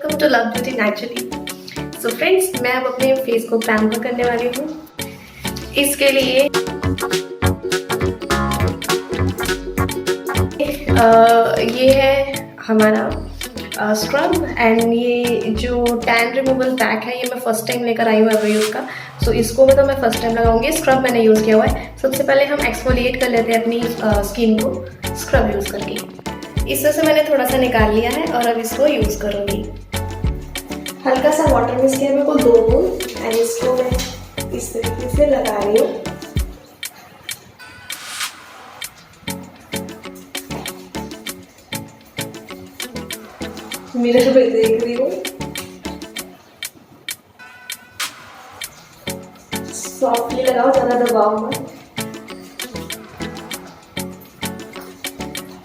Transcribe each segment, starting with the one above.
Welcome to love beauty naturally. So friends, मैं अब अपने फेस को पैम्पर करने वाली हूँ। इसके लिए ये है हमारा स्क्रब एंड ये जो टैन रिमूवल पैक है, ये मैं फर्स्ट टाइम लेकर आई हूँ एवरयूज का। सो इसको मैं फर्स्ट टाइम लगाऊंगी। स्क्रब मैंने यूज़ किया हुआ है। सबसे पहले हम एक्सफोलिएट कर लेते हैं अपनी स्किन को स्क्रब यूज़ करके। इसमें से मैंने थोड़ा सा निकाल लिया है और अब इसको यूज़ करूँगी। हल्का सा वाटर मिक्स किया मेरे को 2 बूंद एंड इसको मैं इस तरीके से लगा रही हूँ। मिरर पे देख रही हूँ, सॉफ्टली लगाओ, ज़्यादा दबाओ मत।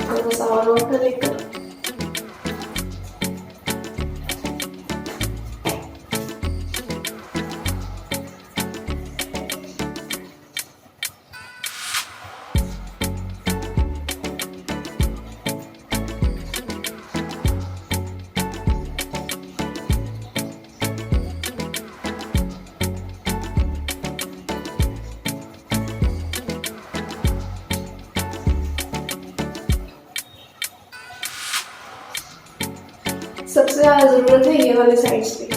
थोड़ा सा और वाटर लेकर सबसे ज़्यादा ज़रूरत है ये वाले साइड्स पे।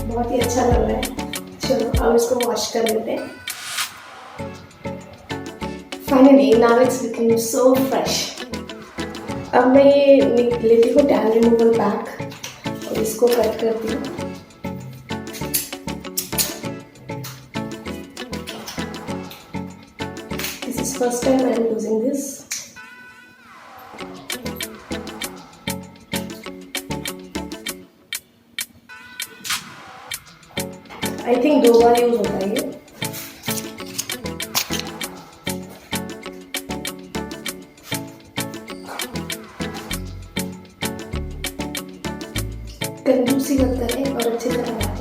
बहुत ही अच्छा लग रहा है। चलो अब इसको वॉश कर लेते हैं। Finally now it's looking so fresh. अब मैं ये लेती हूँ टैन रिमूवल पैक और इसको कट करती हूँ। This is first time I am using this. I think 2 bar use होता है ये। कंजूसी मत करें और अच्छे से लगाएं।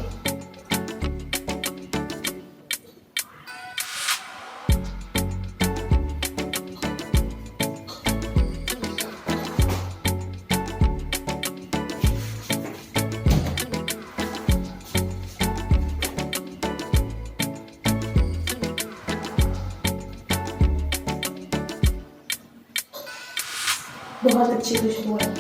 बहुत अच्छी खुशबू है।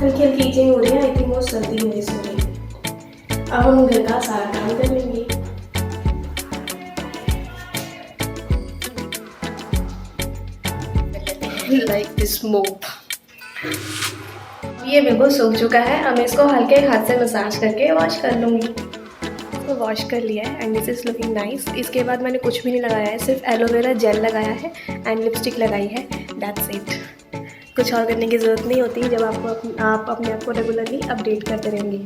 हल्की हल्की इचिंग हो रही है। आई थिंक वो सर्दी की वजह से हो रही है। अब हम घर का सारा काम कर लेंगे। लाइक दिस मोप। ये बिल्कुल सूख चुका है। अब मैं इसको हल्के हाथ से मसाज करके वॉश कर लूँगी। इसको वॉश कर लिया है and this is looking nice. इसके बाद मैंने कुछ भी नहीं लगाया है, सिर्फ एलोवेरा जेल लगाया है एंड लिपस्टिक लगाई है। That's it. कुछ और करने की ज़रूरत नहीं होती जब आप अपने आप को रेगुलरली अपडेट करते रहेंगे।